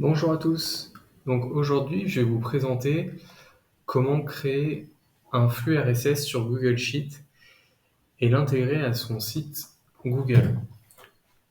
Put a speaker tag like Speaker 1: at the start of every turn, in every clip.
Speaker 1: Bonjour à tous. Donc aujourd'hui, je vais vous présenter comment créer un flux RSS sur Google Sheet et l'intégrer à son site Google.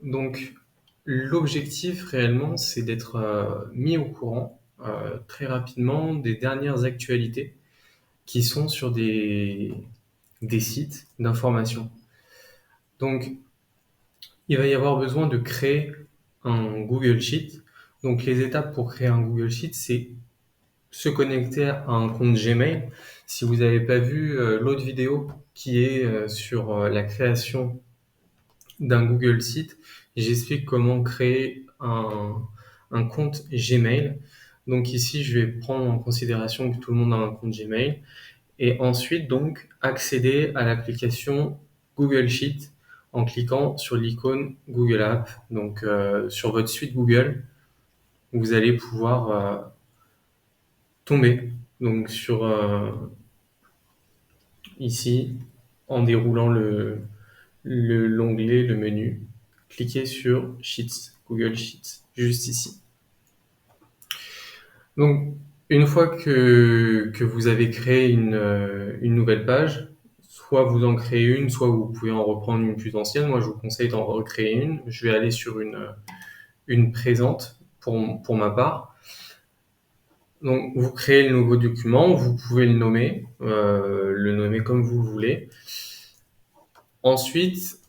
Speaker 1: Donc l'objectif réellement, c'est d'être mis au courant très rapidement des dernières actualités qui sont sur des sites d'information. Donc il va y avoir besoin de créer un Google Sheet. Donc les étapes pour créer un Google Sheet, c'est se connecter à un compte Gmail. Si vous n'avez pas vu l'autre vidéo qui est sur la création d'un Google Site, j'explique comment créer un compte Gmail. Donc ici, je vais prendre en considération que tout le monde a un compte Gmail et ensuite donc accéder à l'application Google Sheet en cliquant sur l'icône Google App. Donc sur votre suite Google, vous allez pouvoir tomber donc sur ici en déroulant l'onglet, le menu, cliquez sur Sheets, Google Sheets, juste ici. Donc une fois que vous avez créé une nouvelle page, soit vous en créez une, soit vous pouvez en reprendre une plus ancienne. Moi, je vous conseille d'en recréer une. Je vais aller sur une présente pour ma part. Donc, vous créez le nouveau document, vous pouvez le nommer comme vous le voulez. Ensuite,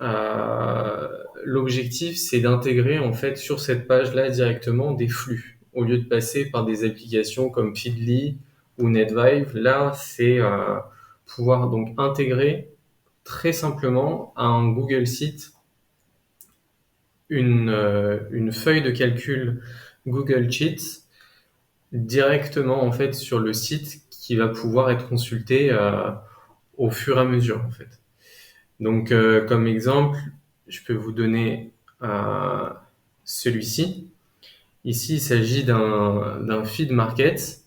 Speaker 1: l'objectif, c'est d'intégrer en fait sur cette page-là directement des flux. Au lieu de passer par des applications comme Feedly ou NetVive, là, c'est pouvoir donc intégrer très simplement à un Google Sheet une feuille de calcul Google Sheets directement en fait sur le site qui va pouvoir être consulté au fur et à mesure en fait. Donc comme exemple, je peux vous donner celui-ci. Ici, il s'agit d'un feed market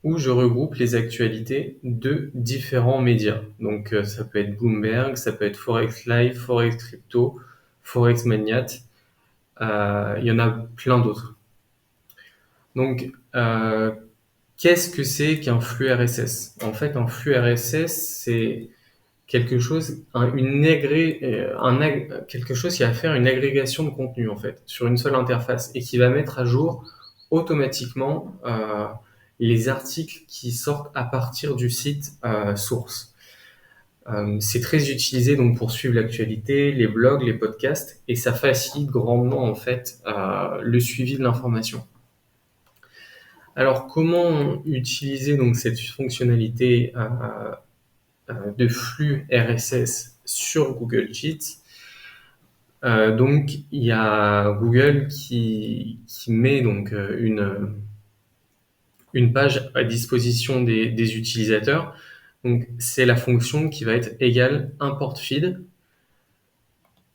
Speaker 1: où je regroupe les actualités de différents médias. Donc ça peut être Bloomberg, ça peut être Forex Live, Forex Crypto, Forex Magnat. Il y en a plein d'autres. Donc qu'est-ce que c'est qu'un flux RSS? En fait, un flux RSS, c'est quelque chose, quelque chose qui va faire une agrégation de contenu en fait sur une seule interface et qui va mettre à jour automatiquement les articles qui sortent à partir du site source. C'est très utilisé donc pour suivre l'actualité, les blogs, les podcasts et ça facilite grandement en fait le suivi de l'information. Alors comment utiliser donc cette fonctionnalité de flux RSS sur Google Sheets? Donc il y a Google qui met donc une page à disposition des utilisateurs. Donc c'est la fonction qui va être égale import feed.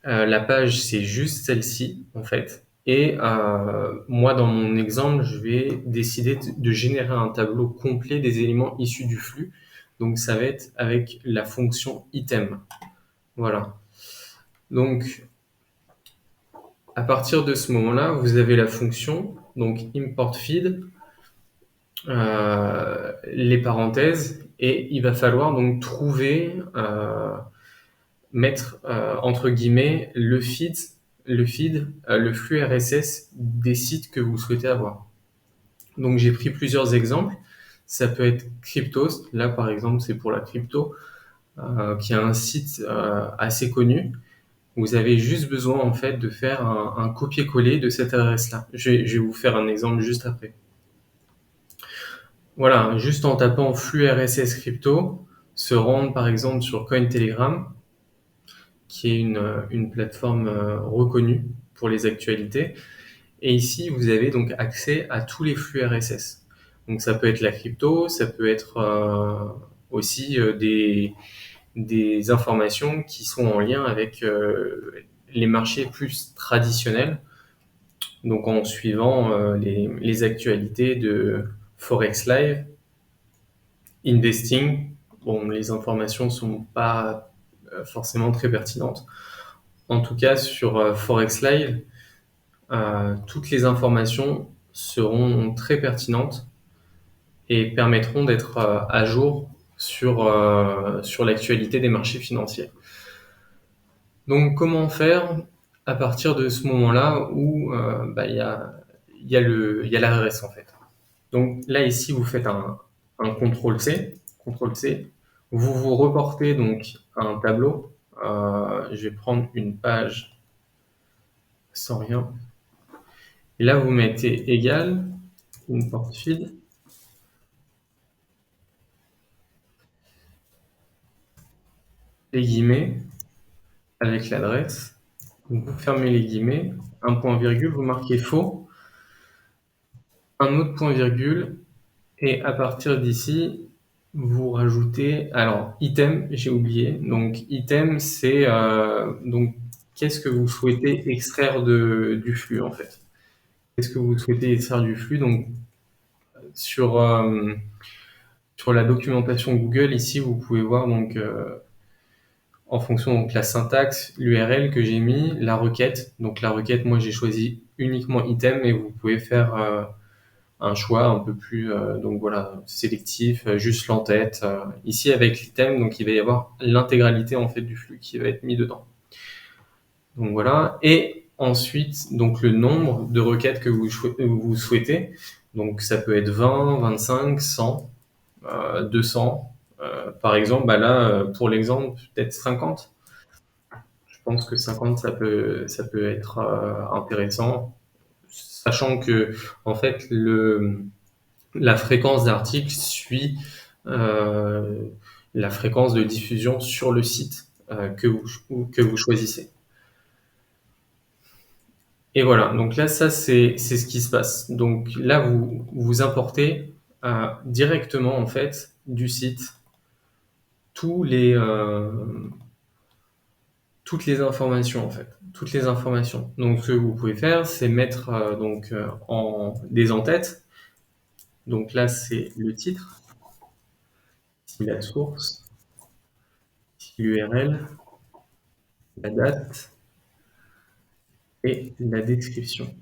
Speaker 1: La page c'est juste celle-ci en fait. Et moi, dans mon exemple, je vais décider de générer un tableau complet des éléments issus du flux. Donc, ça va être avec la fonction item. Voilà. Donc, à partir de ce moment-là, vous avez la fonction, donc import feed, les parenthèses, et il va falloir donc trouver, mettre entre guillemets le flux RSS des sites que vous souhaitez avoir. Donc j'ai pris plusieurs exemples. Ça peut être Cryptos. Là par exemple c'est pour la crypto, qui est un site assez connu. Vous avez juste besoin en fait de faire un copier-coller de cette adresse-là. Je vais vous faire un exemple juste après. Voilà, juste en tapant flux RSS crypto, se rendre par exemple sur Cointelegraph, qui est une plateforme reconnue pour les actualités. Et ici, vous avez donc accès à tous les flux RSS. Donc ça peut être la crypto, ça peut être aussi des informations qui sont en lien avec les marchés plus traditionnels. Donc en suivant les actualités de Forex Live, Investing. Bon, les informations sont pas forcément très pertinentes. En tout cas, sur Forex Live, toutes les informations seront très pertinentes et permettront d'être à jour sur l'actualité des marchés financiers. Donc comment faire à partir de ce moment-là où il y a l'ARS en fait. Donc là ici vous faites un CTRL-C, vous vous reportez donc à un tableau. Je vais prendre une page sans rien. Et là vous mettez égal, import feed, les guillemets avec l'adresse. Vous fermez les guillemets, un point virgule, vous marquez faux, un autre point virgule, et à partir d'ici, vous rajoutez, alors item, j'ai oublié, donc item c'est donc qu'est-ce que vous souhaitez extraire du flux en fait. Qu'est-ce que vous souhaitez extraire du flux? Donc sur sur la documentation Google ici, vous pouvez voir donc en fonction donc la syntaxe, l'URL que j'ai mis, la requête. Donc la requête, moi j'ai choisi uniquement item et vous pouvez faire un choix un peu plus donc voilà sélectif, juste l'entête. Ici avec l'item, donc il va y avoir l'intégralité en fait du flux qui va être mis dedans. Donc voilà. Et ensuite donc le nombre de requêtes que vous souhaitez. Donc ça peut être 20, 25, 100, 200. Par exemple, bah là pour l'exemple peut-être 50. Je pense que 50 ça peut être intéressant, sachant que en fait la fréquence d'article suit euh, la fréquence de diffusion sur le site que vous choisissez. Et voilà, donc là, ça, c'est ce qui se passe. Donc là, vous importez directement, en fait, du site tous toutes les informations, en fait. Toutes les informations. Donc, ce que vous pouvez faire, c'est mettre en des en-têtes. Donc là, c'est le titre, ici la source, ici l'URL, la date et la description.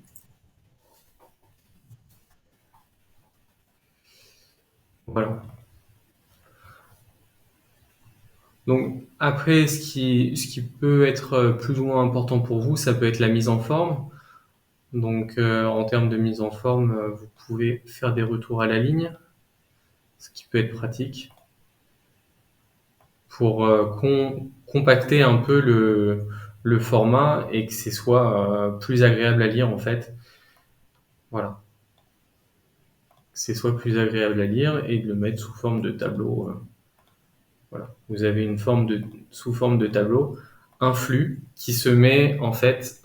Speaker 1: Voilà. Donc après, ce qui peut être plus ou moins important pour vous, ça peut être la mise en forme. Donc en termes de mise en forme, vous pouvez faire des retours à la ligne, ce qui peut être pratique pour compacter un peu le format et que ce soit plus agréable à lire en fait. Voilà. Que ce soit plus agréable à lire et de le mettre sous forme de tableau. Voilà. Vous avez sous forme de tableau, un flux qui se met en fait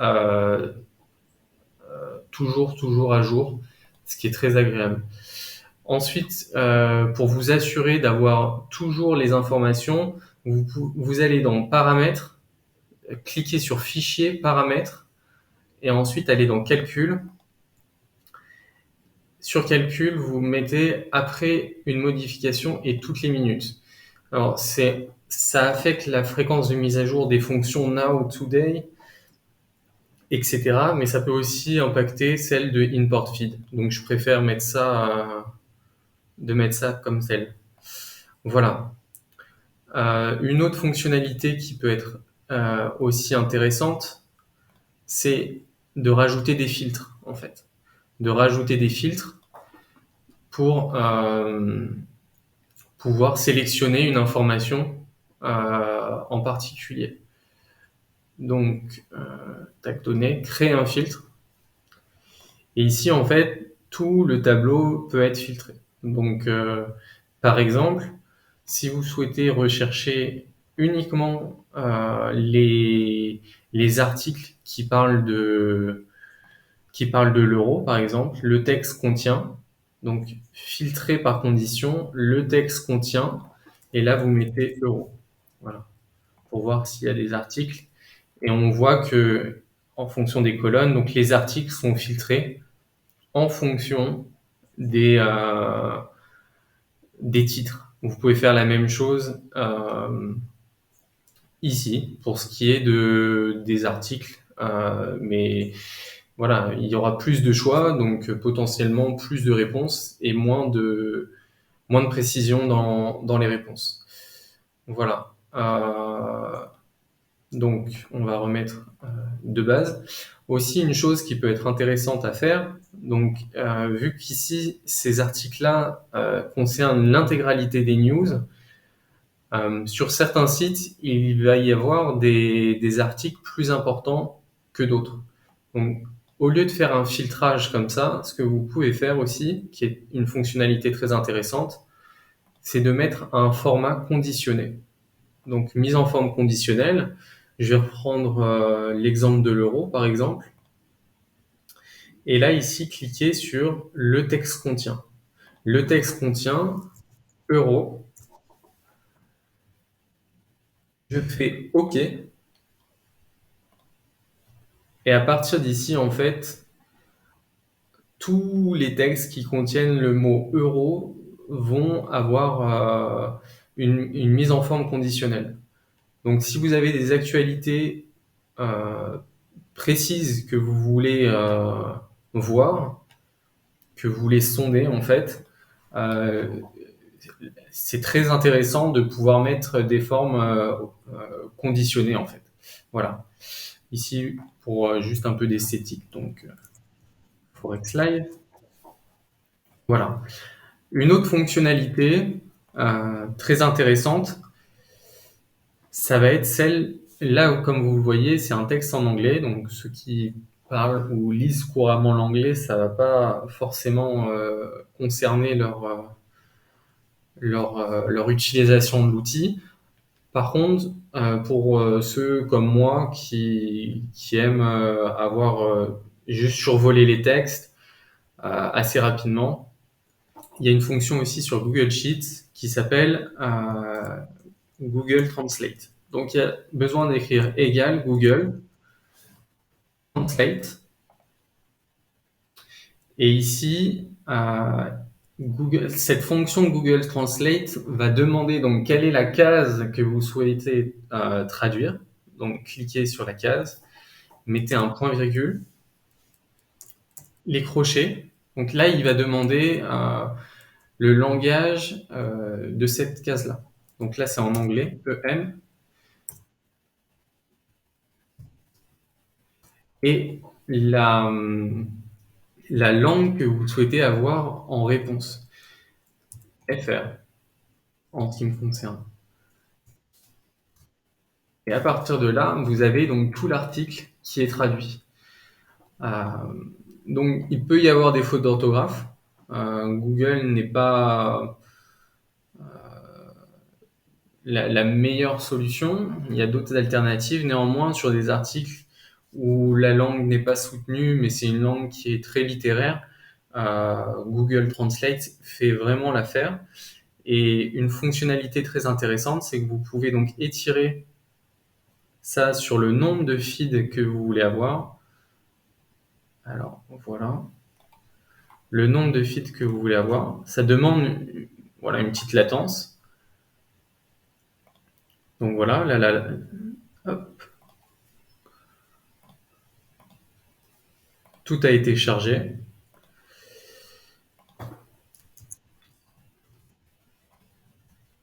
Speaker 1: toujours à jour, ce qui est très agréable. Ensuite, pour vous assurer d'avoir toujours les informations, vous allez dans Paramètres, cliquez sur Fichier, Paramètres, et ensuite aller dans Calcul. Sur Calcul, vous mettez après une modification et toutes les minutes. Alors, ça affecte la fréquence de mise à jour des fonctions now, today, etc. Mais ça peut aussi impacter celle de import feed. Donc, je préfère mettre ça comme tel. Voilà. Une autre fonctionnalité qui peut être aussi intéressante, c'est de rajouter des filtres, en fait. De rajouter des filtres pour pouvoir sélectionner une information en particulier. Donc, tac donné, créer un filtre. Et ici, en fait, tout le tableau peut être filtré. Donc, par exemple, si vous souhaitez rechercher uniquement les articles qui parlent de l'euro, par exemple, le texte contient, donc filtré par condition, le texte contient, et là vous mettez euro. Voilà, pour voir s'il y a des articles. Et on voit que en fonction des colonnes, donc les articles sont filtrés en fonction des titres. Vous pouvez faire la même chose ici pour ce qui est des articles, mais voilà, il y aura plus de choix, donc potentiellement plus de réponses et moins de précision dans les réponses. Voilà. Donc, on va remettre de base. Aussi, une chose qui peut être intéressante à faire, donc vu qu'ici, ces articles-là concernent l'intégralité des news, sur certains sites, il va y avoir des articles plus importants que d'autres. Donc, au lieu de faire un filtrage comme ça, ce que vous pouvez faire aussi, qui est une fonctionnalité très intéressante, c'est de mettre un format conditionné. Donc, mise en forme conditionnelle, je vais reprendre l'exemple de l'euro, par exemple. Et là, ici, cliquez sur le texte contient. Le texte contient euro. Je fais OK. Et à partir d'ici, en fait, tous les textes qui contiennent le mot euro vont avoir une mise en forme conditionnelle. Donc, si vous avez des actualités euh, précises que vous voulez voir, que vous voulez sonder, en fait, euh, c'est très intéressant de pouvoir mettre des formes conditionnées, en fait. Voilà. Ici, pour juste un peu d'esthétique, donc Forex Live. Voilà. Une autre fonctionnalité très intéressante, ça va être celle, là où, comme vous le voyez, c'est un texte en anglais, donc ceux qui parlent ou lisent couramment l'anglais, ça va pas forcément concerner leur utilisation de l'outil. Par contre, pour ceux comme moi qui aiment avoir juste survolé les textes assez rapidement, il y a une fonction aussi sur Google Sheets qui s'appelle Google Translate. Donc il y a besoin d'écrire égal Google Translate. Et ici, cette fonction Google Translate va demander donc quelle est la case que vous souhaitez traduire. Donc cliquez sur la case, mettez un point virgule, les crochets. Donc là, il va demander le langage de cette case-là. Donc là, c'est en anglais, EM. Et la langue que vous souhaitez avoir en réponse. FR, en ce qui me concerne. Et à partir de là, vous avez donc tout l'article qui est traduit. Euh, donc, il peut y avoir des fautes d'orthographe. Google n'est pas la meilleure solution. Il y a d'autres alternatives. Néanmoins, sur des articles où la langue n'est pas soutenue, mais c'est une langue qui est très littéraire, Google Translate fait vraiment l'affaire. Et une fonctionnalité très intéressante, c'est que vous pouvez donc étirer ça sur le nombre de feeds que vous voulez avoir. Alors, voilà. Le nombre de feeds que vous voulez avoir. Ça demande voilà, une petite latence. Donc voilà, hop. Tout a été chargé.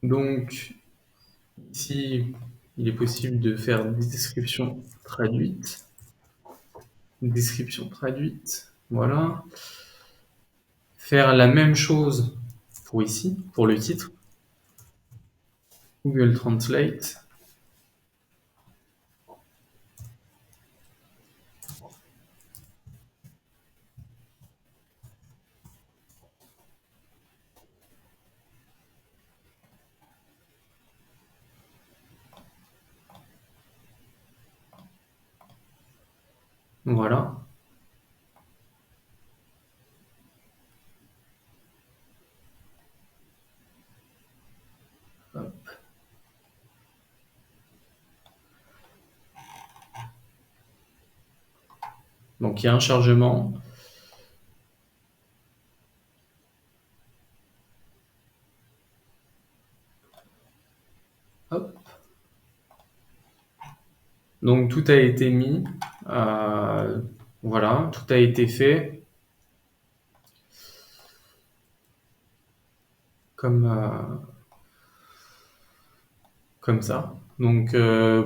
Speaker 1: Donc, ici, il est possible de faire des descriptions traduites. Description traduite. Voilà. Faire la même chose pour ici, pour le titre. Google Translate. Voilà. Donc il y a un chargement. Hop. Donc tout a été mis. Voilà, tout a été fait comme, comme ça. Donc,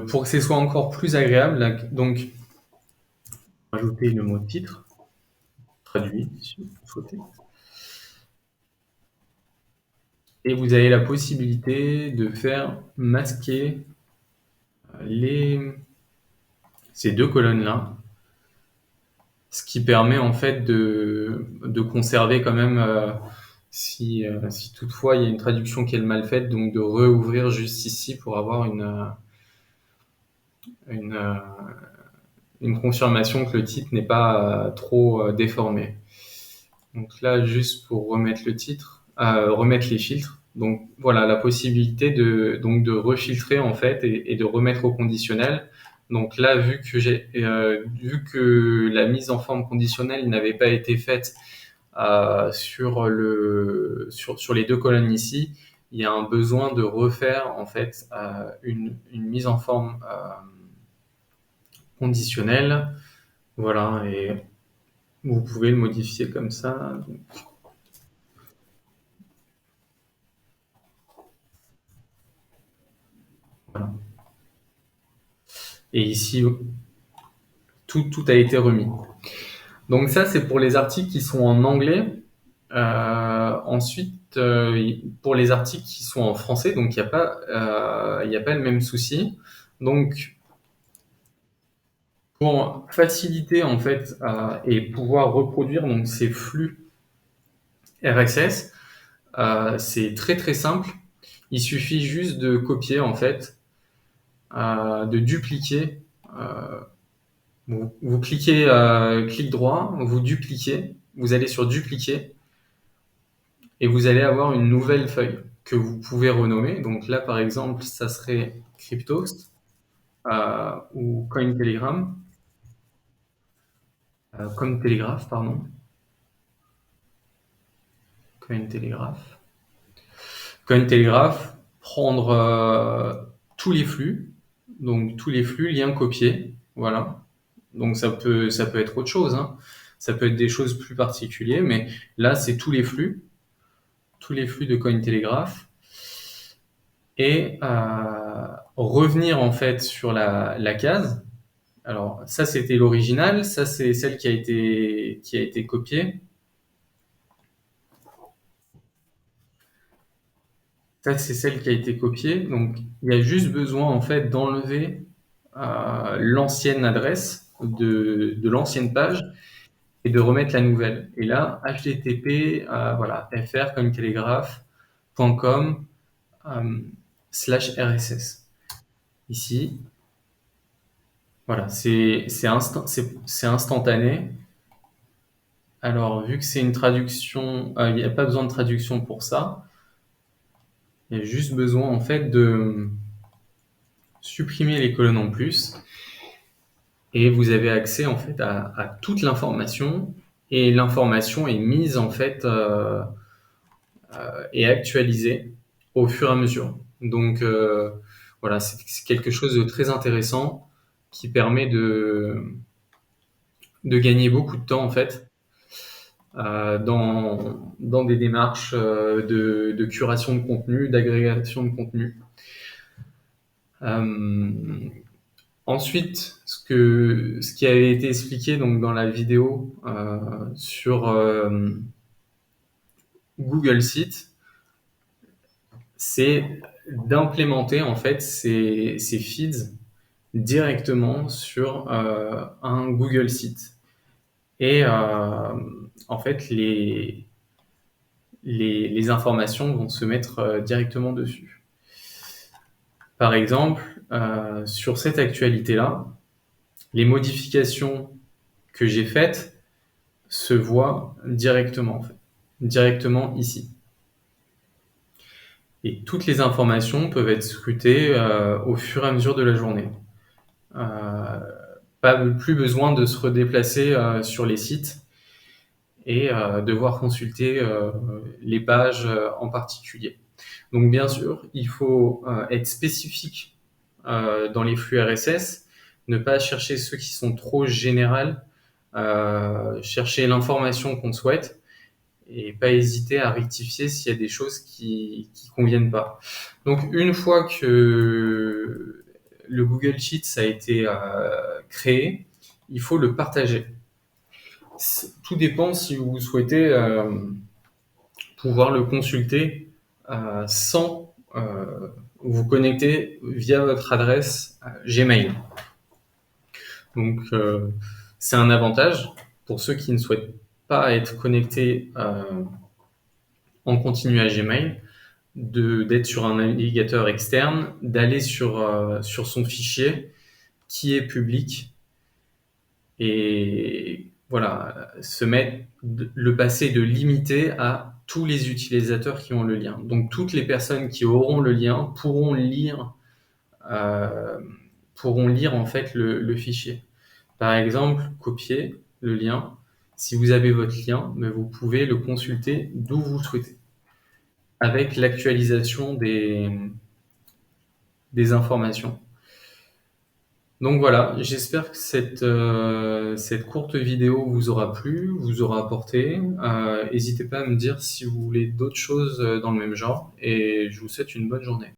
Speaker 1: pour que ce soit encore plus agréable, là, donc, rajouter le mot titre, traduit, si vous souhaitez. Et vous avez la possibilité de faire masquer les, ces deux colonnes-là, ce qui permet en fait de conserver quand même, si toutefois il y a une traduction qui est mal faite, donc de réouvrir juste ici pour avoir une, euh, une confirmation que le titre n'est pas trop déformé. Donc là, juste pour remettre le titre, remettre les filtres. Donc voilà, la possibilité de refiltrer en fait et de remettre au conditionnel. Donc là, vu que la mise en forme conditionnelle n'avait pas été faite sur les deux colonnes ici, il y a un besoin de refaire en fait une mise en forme conditionnelle. Voilà, et vous pouvez le modifier comme ça. Voilà. Et ici, tout a été remis. Donc ça, c'est pour les articles qui sont en anglais. Ensuite, pour les articles qui sont en français, donc il n'y a pas le même souci. Donc, pour faciliter en fait et pouvoir reproduire donc ces flux RSS, c'est très très simple. Il suffit juste de copier en fait, de dupliquer. Vous cliquez clic droit, vous dupliquez, vous allez sur dupliquer et vous allez avoir une nouvelle feuille que vous pouvez renommer. Donc là, par exemple, ça serait Cryptost ou Cointelegraph, Cointelegraph, pardon, Cointelegraph. Cointelegraph, prendre tous les flux, donc tous les flux, lien copier, voilà. Donc ça peut être autre chose, hein. Ça peut être des choses plus particulières, mais là, c'est tous les flux de Cointelegraph. Et revenir en fait sur la case. Alors ça c'était l'original, ça c'est celle qui a été copiée. Ça c'est celle qui a été copiée. Donc il y a juste besoin en fait d'enlever l'ancienne adresse de l'ancienne page et de remettre la nouvelle. Et là http voilà frcointelegraph.com /rss. Ici, voilà, c'est instantané. Alors, vu que c'est une traduction, il n'y a pas besoin de traduction pour ça. Il y a juste besoin en fait de supprimer les colonnes en plus et vous avez accès en fait à toute l'information et l'information est mise en fait et actualisée au fur et à mesure. Donc voilà, c'est quelque chose de très intéressant qui permet de gagner beaucoup de temps en fait dans des démarches de curation de contenu, d'agrégation de contenu. Euh, Ensuite, ce qui avait été expliqué donc dans la vidéo sur Google Sheet, c'est d'implémenter en fait ces feeds directement sur un Google Sheet. Et en fait, les informations vont se mettre directement dessus. Par exemple, sur cette actualité-là, les modifications que j'ai faites se voient directement, en fait, directement ici. Et toutes les informations peuvent être scrutées au fur et à mesure de la journée. Plus besoin de se redéplacer sur les sites et devoir consulter les pages en particulier. Donc bien sûr, il faut être spécifique dans les flux RSS, ne pas chercher ceux qui sont trop généraux chercher l'information qu'on souhaite et pas hésiter à rectifier s'il y a des choses qui conviennent pas. Donc une fois que le Google Sheets a été créé, il faut le partager. Tout dépend si vous souhaitez pouvoir le consulter sans vous connecter via votre adresse Gmail. Donc c'est un avantage pour ceux qui ne souhaitent pas être connectés en continu à Gmail, d'être sur un navigateur externe, d'aller sur son fichier qui est public et voilà, le passer de limité à tous les utilisateurs qui ont le lien. Donc toutes les personnes qui auront le lien pourront lire en fait le fichier. Par exemple, copier le lien. Si vous avez votre lien, mais vous pouvez le consulter d'où vous souhaitez, avec l'actualisation des informations. Donc voilà, j'espère que cette courte vidéo vous aura plu, vous aura apporté. N'hésitez pas à me dire si vous voulez d'autres choses dans le même genre, et je vous souhaite une bonne journée.